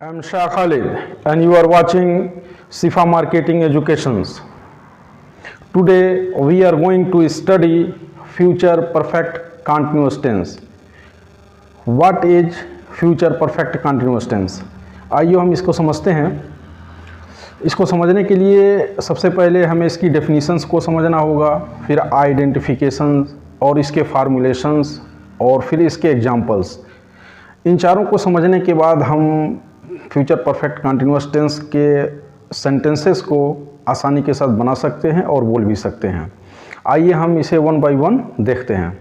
I am Shah Khalid and you are watching Sifa Marketing Educations. Today we are going to study future perfect continuous tense. What is future perfect continuous tense? आइए हम इसको समझते हैं। इसको समझने के लिए सबसे पहले हमें इसकी डेफिनीशंस को समझना होगा, फिर आइडेंटिफिकेशंस और इसके फार्मूलेशंस और फिर इसके एग्जांपल्स। इन चारों को समझने के बाद हम फ्यूचर परफेक्ट कंटिन्यूअस टेंस के सेंटेंसेस को आसानी के साथ बना सकते हैं और बोल भी सकते हैं। आइए हम इसे वन बाय वन देखते हैं।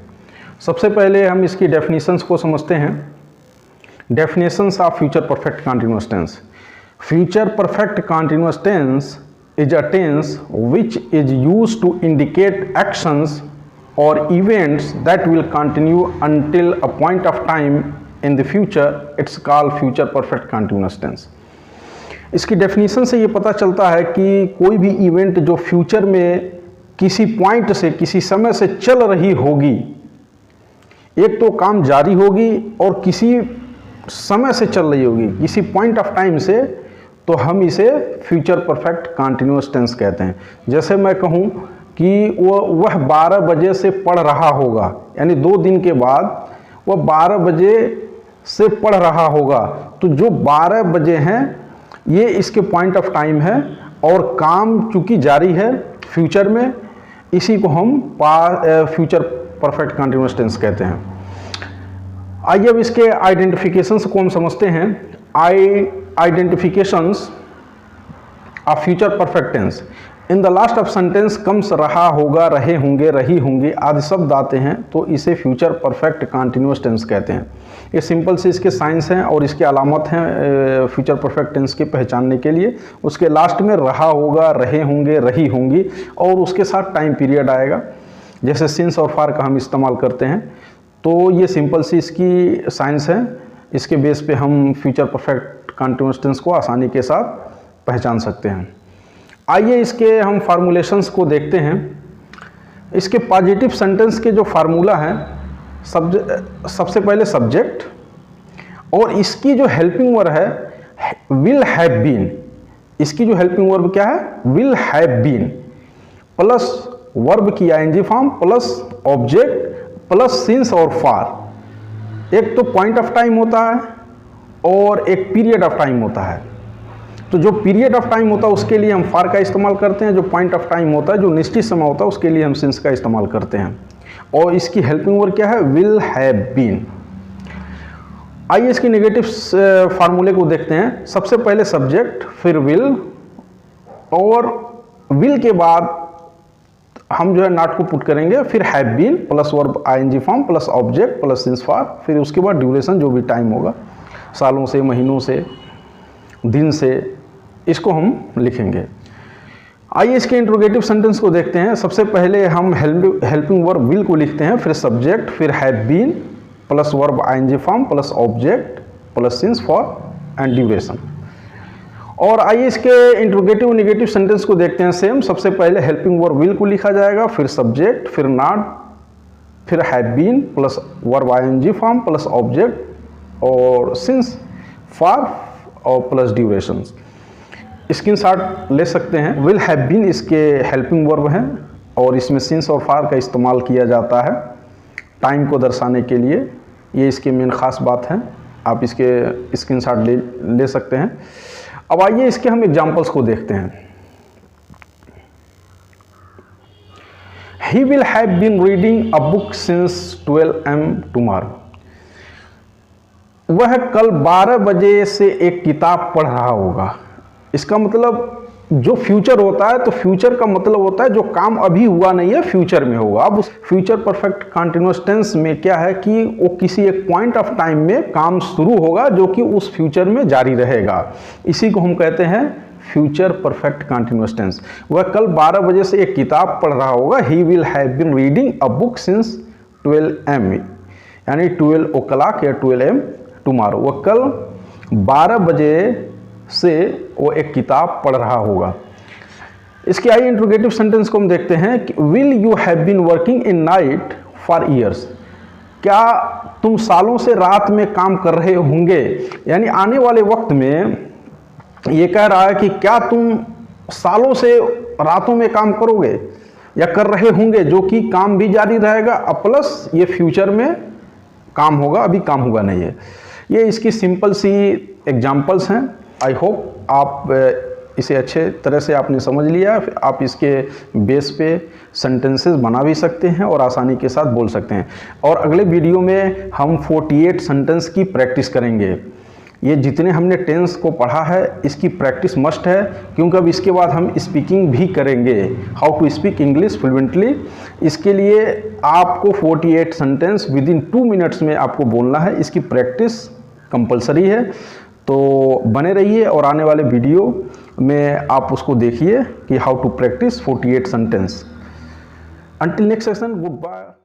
सबसे पहले हम इसकी डेफिनेशंस को समझते हैं। Definitions of future perfect continuous tense. Future perfect continuous tense is a tense which is used to indicate actions और events that will continue until a point of time in the future. It's called future perfect continuous tense. इसकी definition से ये पता चलता है कि कोई भी इवेंट जो फ्यूचर में किसी पॉइंट से, किसी समय से चल रही होगी, एक तो काम जारी होगी और किसी समय से चल रही होगी, किसी पॉइंट ऑफ टाइम से, तो हम इसे फ्यूचर परफेक्ट कंटिन्यूअस टेंस कहते हैं। जैसे मैं कहूँ कि वह 12 बजे से पढ़ रहा होगा, यानी 2 दिन के बाद वह 12 बजे से पढ़ रहा होगा, तो जो 12 बजे हैं ये इसके पॉइंट ऑफ टाइम है और काम चूँकि जारी है फ्यूचर में, इसी को हम फ्यूचर परफेक्ट कंटिन्यूअस टेंस कहते हैं। आइए अब इसके आइडेंटिफिकेशंस को हम समझते हैं। Identifications of future perfect tense. In the last of sentence comes रहा होगा, रहे होंगे, रही होंगी आदि शब्द आते हैं तो इसे फ्यूचर परफेक्ट कंटिन्यूअस टेंस कहते हैं। ये सिंपल से इसके साइंस हैं और इसके अलामत हैं फ्यूचर परफेक्ट टेंस के पहचानने के लिए। उसके लास्ट में रहा होगा, रहे होंगे, रही होंगी और उसके साथ टाइम पीरियड आएगा। जैसे सिंस और फार का हम इस्तेमाल करते हैं, तो ये सिंपल सी इसकी साइंस है। इसके बेस पे हम फ्यूचर परफेक्ट कंटिन्यूअस टेंस को आसानी के साथ पहचान सकते हैं। आइए इसके हम फार्मूलेशंस को देखते हैं। इसके पॉजिटिव सेंटेंस के जो फार्मूला हैं, सबसे पहले सब्जेक्ट और इसकी जो हेल्पिंग वर्ब है विल हैव बीन। इसकी जो हेल्पिंग वर्ब क्या है? Will have been plus verb की ING form plus object plus since और फार। एक तो पॉइंट ऑफ टाइम होता है और एक पीरियड ऑफ टाइम होता है। तो जो पीरियड ऑफ टाइम होता है उसके लिए हम फार का इस्तेमाल करते हैं, जो पॉइंट ऑफ टाइम होता है, जो निश्चित समय होता है, उसके लिए हम सिंस का इस्तेमाल करते हैं। और इसकी हेल्पिंग वर्ब क्या है? Will have been. आइए इसकी नेगेटिव फार्मूले को देखते हैं। सबसे पहले सब्जेक्ट, फिर विल, और विल के बाद हम जो है नॉट को पुट करेंगे, फिर have been plus verb ING form plus object plus since for, फिर उसके बाद ड्यूरेशन जो भी टाइम होगा, सालों से, महीनों से, दिन से, इसको हम लिखेंगे। आइए इसके इंट्रोगेटिव सेंटेंस को देखते हैं। सबसे पहले हम हेल्पिंग वर्ब विल को लिखते हैं, फिर सब्जेक्ट, फिर have been plus verb ING form plus object plus since for and duration. और आइए इसके इंट्रोगेटिव नेगेटिव सेंटेंस को देखते हैं। सेम, सबसे पहले हेल्पिंग वर्ब विल को लिखा जाएगा, फिर सब्जेक्ट, फिर नॉट, फिर have been plus verb ING form plus object और सिंस फॉर और प्लस ड्यूरेशन। स्क्रीनशॉट ले सकते हैं। विल हैव बीन इसके हेल्पिंग वर्ब हैं और इसमें सिंस और फार का इस्तेमाल किया जाता है टाइम को दर्शाने के लिए। ये इसके मेन खास बात है, आप इसके स्क्रीनशॉट ले सकते हैं। अब आइए इसके हम एग्जांपल्स को देखते हैं। He will have been reading a book since 12 am tomorrow. वह कल 12 बजे से एक किताब पढ़ रहा होगा। इसका मतलब जो फ्यूचर होता है, तो फ्यूचर का मतलब होता है जो काम अभी हुआ नहीं है, फ्यूचर में होगा। अब उस फ्यूचर परफेक्ट कंटिन्यूअस टेंस में क्या है कि वो किसी एक पॉइंट ऑफ टाइम में काम शुरू होगा जो कि उस फ्यूचर में जारी रहेगा। इसी को हम कहते हैं फ्यूचर परफेक्ट कंटिन्यूअस टेंस। वह कल 12 बजे से एक किताब पढ़ रहा होगा। He will have been reading a book since 12 am, यानी 12 o'clock या 12 am टुमारो। वह कल 12 बजे से वो एक किताब पढ़ रहा होगा। इसके आइए इंट्रोगेटिव सेंटेंस को हम देखते हैं कि will you have been working in night for years. क्या तुम सालों से रात में काम कर रहे होंगे, यानी आने वाले वक्त में ये कह रहा है कि क्या तुम सालों से रातों में काम करोगे या कर रहे होंगे, जो कि काम भी जारी रहेगा प्लस ये फ्यूचर में काम होगा, अभी काम होगा नहीं है। ये इसकी सिंपल सी एग्जांपल्स हैं। आई होप आप इसे अच्छे तरह से आपने समझ लिया। आप इसके बेस पे सेंटेंसेस बना भी सकते हैं और आसानी के साथ बोल सकते हैं। और अगले वीडियो में हम 48 सेंटेंस की प्रैक्टिस करेंगे। ये जितने हमने टेंस को पढ़ा है इसकी प्रैक्टिस मस्ट है, क्योंकि अब इसके बाद हम स्पीकिंग भी करेंगे, how to speak English fluently. इसके लिए आपको 48 सेंटेंस विद इन 2 मिनट्स में आपको बोलना है। इसकी प्रैक्टिस कंपलसरी है, तो बने रहिए और आने वाले वीडियो में आप उसको देखिए कि how to practise 48 sentence. Until next session, good bye.